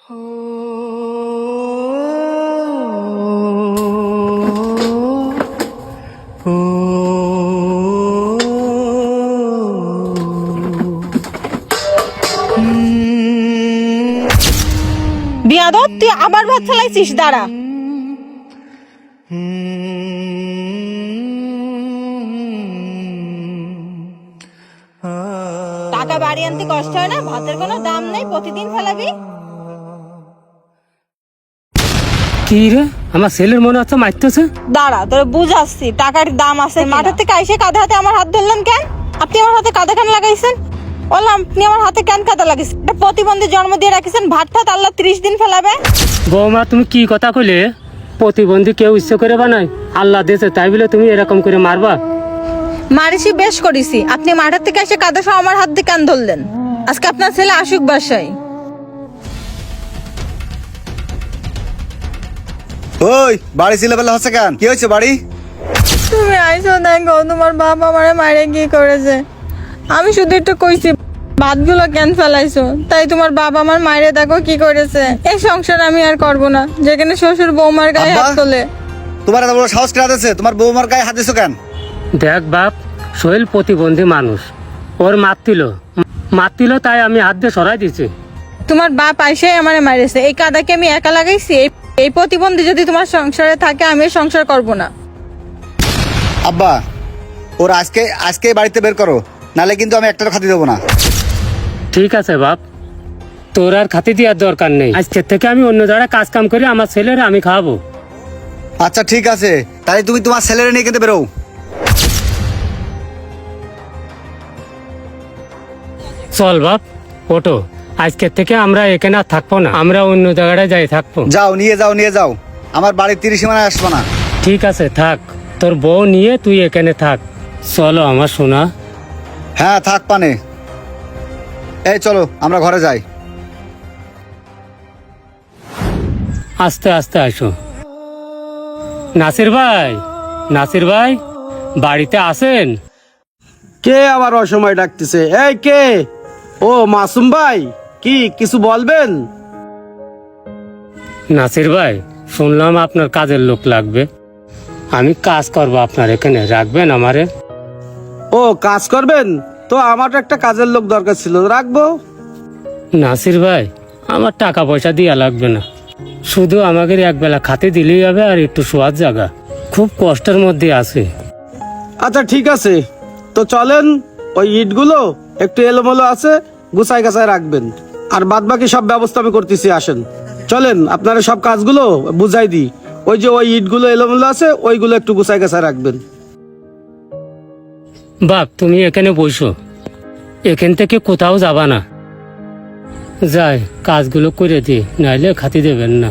বিয়াদব, তুই আবার ভাত চালাইছিস? দাঁড়া। টাকা বাড়ি আনতে কষ্ট হয় না? ভাতের কোনো দাম নেই, প্রতিদিন ফেলাবি। কি রে, আমার ছেলের মনে হচ্ছে মারতেছে। দাঁড়া, তোর বুঝাচ্ছি, টাকার দাম আছে। মাঠের থেকে আইসে কাঁধে হাতে আমার হাত ধরলেন কেন? আপনি আমার হাতে কাঁধে কেন লাগাইছেন? বললাম, আপনি আমার হাতে কেন কাঁধে লাগাইছেন? এটা প্রতিবন্ধী জন্ম দিয়ে রাখিছেন, ভাত ঠাত আল্লাহ 30 দিন ফেলাবে। বৌমা, তুমি কি কথা কইলে? প্রতিবন্ধী কেউ ইচ্ছে করে বানায়? আল্লাহ দিয়েছে তাই বলে তুমি এরকম করে মারবা? মারিসি বেশ করিছি, আপনি মাঠের থেকে এসে কাঁধে সহ আমার হাত দিয়ে কেন ধরলেন? আজকে আপনার ছেলে আসুক বাসায়। ওই বাড়ি ছেলেবেলা হচ্ছে কেন? কি হয়েছে বাড়ি? তুমি আইসো, দেখো তোমার বাবা আমারে মারে কি করেছে। আমি শুধু একটু কইছি ভাতগুলো কেন ফেলাইছো, তাই তোমার বাবা আমার মায়েরে দেখো কি করেছে। এই সংসার আমি আর করব না, যেখানে শ্বশুর বৌমার গায়ে হাত তোলে। তোমার এত বড় সাহস কেন আছে? তোমার বৌমার গায়ে হাত দিছো কেন? দেখ বাপ, সোহেল প্রতিবন্ধী মানুষ, ওর মারতিল তাই আমি হাত দিয়ে সরাই দিছি। তোমার বাপ আইসাই আমারে মারেছে, এই কাদাকে আমি একা লাগাইছি। এই প্রতিবন্ধী যদি তোমার সংসারে থাকে, আমি সংসার করব না। আব্বা, ওর আজকে বাড়িতে বের করো, নালে কিন্তু আমি একটারও খাতি দেবো না। ঠিক আছে বাপ, তোর আর খাতি দেওয়ার দরকার নেই। আজকের থেকে আমি অন্য জায়গায় কাজ কাম করি, আমার ছেলেরা আমি খাওয়াবো। আচ্ছা ঠিক আছে, তাহলে তুমি তোমার ছেলেরা নিয়ে কিন্তু বেরো। চল বাপ, ওটো। আজকের থেকে আমরা এখানে আর থাকবো না, আমরা অন্য জায়গায় যাই থাকবো। যাও, নিয়ে যাও। আমার বাড়ির 30 সীমানায় আসবো না। ঠিক আছে, থাক। তোর বউ নিয়ে তুই এখানে থাক। চলো আমার সোনা। হ্যাঁ থাক পানে। এই চলো আমরা ঘরে যাই। আস্তে আস্তে আসো। নাসির ভাই বাড়িতে আছেন? কে আবার অসময় ডাকতেছে? এই কে? ও মাসুম ভাই, কি কিছু বলবেন? নাসির ভাই, শুনলাম আপনার কাজের লোক লাগবে। আমি কাজ করবো আপনার এখানে, রাখবেন আমারে? ও কাজ করবেন তো? আমার একটা কাজের লোক দরকার ছিল, রাখবো। নাসির ভাই, আমার টাকা পয়সা দিয়া লাগবে না, শুধু আমাকে একবেলা খাতে দিলেই হবে, আর একটু শোয়ার জায়গা। খুব কষ্টের মধ্যে আছে। আচ্ছা ঠিক আছে, তো চলেন। ওই ইটগুলো একটু এলোমেলো আছে, গুছাই গাছায় রাখবেন, আর বাদ বাকি সব ব্যবস্থা আমি করতেছি। আসেন চলেন, আপনারা সব কাজগুলো বুঝাই দিই। ওই যে ওই ইটগুলো এলোমেলো আছে, ওইগুলো একটু গুছাই গাছায় রাখবেন। বাপ, তুমি এখানে বসো, এখান থেকে কোথাও যাবা না। যাই কাজগুলো করে দি, নাইলে খাতি দেবেন না।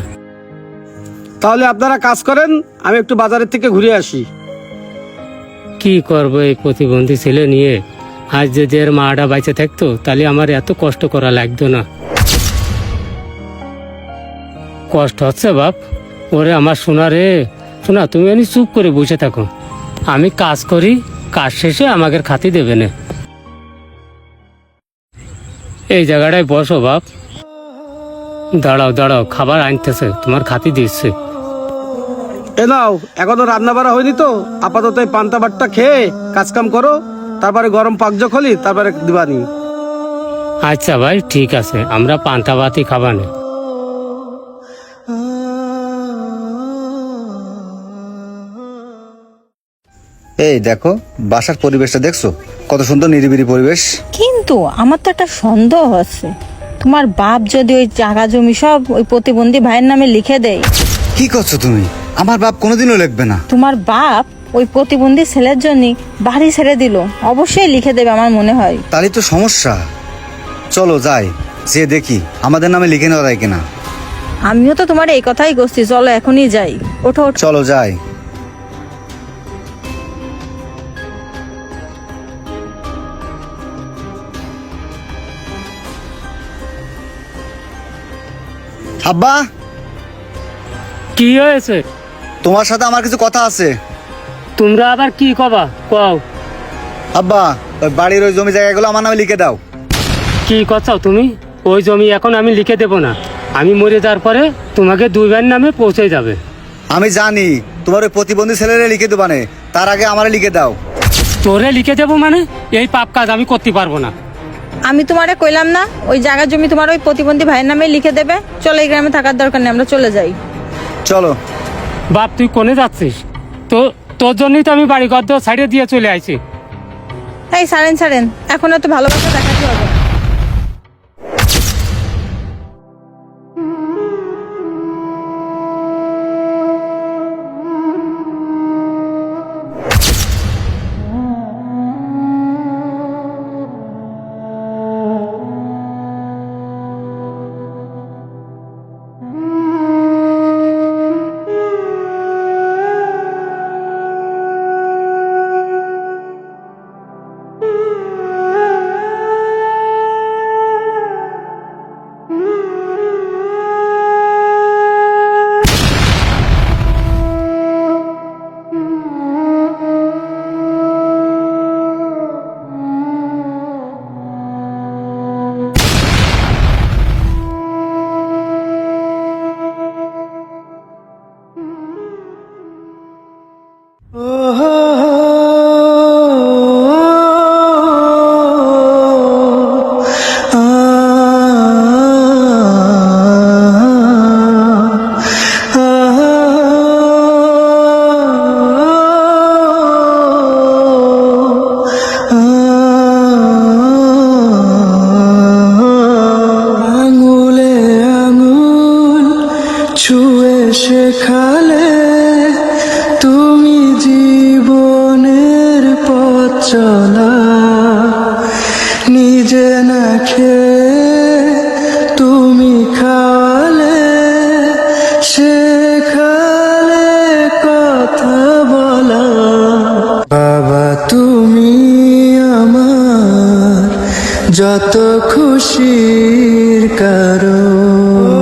তাহলে আপনারা কাজ করেন, আমি একটু বাজারের থেকে ঘুরে আসি। কি করবো এই প্রতিবন্ধী ছেলে নিয়ে? আজ যদি এর মাটা বাইচে থাকতো, তাহলে আমার এত কষ্ট করা লাগতো না। কষ্ট হচ্ছে বাপ। ওরে আমার সোনা রে, শোনা, তুমি এমনি চুপ করে বসে থাকো, আমি কাজ করি, কাজ শেষে আমাকে খাতি দেবে না। এই জায়গাটায় বসো বাপ। দাঁড়াও, খাবার আনতেছে, তোমার খাতি দিচ্ছে। এ নাও, এখনো রান্না বাড়া হয়নি তো, আপাতত এই পান্তা ভাতটা খেয়ে কাজ কাম করো, তারপরে গরম পাক যখনই তারপরে দিবানি। আচ্ছা ভাই, ঠিক আছে, আমরা পান্তা ভাতই খাবানে। এই দেখো, বাসার পরিবেশটা দেখছো? কত সুন্দর নিরিবিলি পরিবেশ। কিন্তু আমার তো একটা সন্দেহ আছে, তোমার বাপ যদি ওই জায়গা জমি সব ওই প্রতিবন্ধী ভাইয়ের নামে লিখে দেয়। কি করছো তুমি? আমার বাপ কোনোদিনও লিখবে না। তোমার বাপ ওই প্রতিবন্ধী ছেলের জন্য বাড়ি ছেড়ে দিল, অবশ্যই লিখে দেবে আমার মনে হয়। তাহলে তো সমস্যা। চলো যাই, যে দেখি আমাদের নামে লিখে নেওয়া যায় কিনা। আমিও তো তোমার এই কথাই করছি, চলো এখনই যাই। ওঠো। চলো যাই। আব্বা, কি হয়েছে? তোমার সাথে আমার কিছু কথা আছে। তোমরা আবার কি কবা কও? আব্বা, ওই বাড়ির ওই জমি জায়গাগুলো আমার নামে লিখে দাও। কি করছো তুমি? ওই জমি এখন আমি লিখে দেব না, আমি মরে যাওয়ার পরে তোমাকে 2 ভাইয়ের নামে পৌঁছে যাবে। আমি জানি তোমার ওই প্রতিবন্ধী ছেলেরে লিখে দেবানে, তার আগে আমারে লিখে দাও। তোরে লিখে দেবো মানে? এই পাপ কাজ আমি করতে পারবো না। আমি তোমারে কইলাম না ওই জায়গা জমি তোমার ওই প্রতিবন্ধী ভাইয়ের নামে লিখে দেবে। চলো, এই গ্রামে থাকার দরকার নেই, আমরা চলে যাই। চলো। বাপ তুই কোনে যাচ্ছিস? তো তোর জন্যই তো আমি বাড়ি ঘর সাইডে দিয়ে চলে আইছি। এই ছাড়েন ছাড়েন, এখন এত ভালোবাসা দেখাতে হবে না। আঙুলে আঙুল ছুঁয়ে শেখালে তুমি জীবনের পথ চলা, নিজে না খেয়ে তুমি খাওয়ালে, শেখালে কথা বলা। বাবা তুমি আমার যত খুশির কারণ।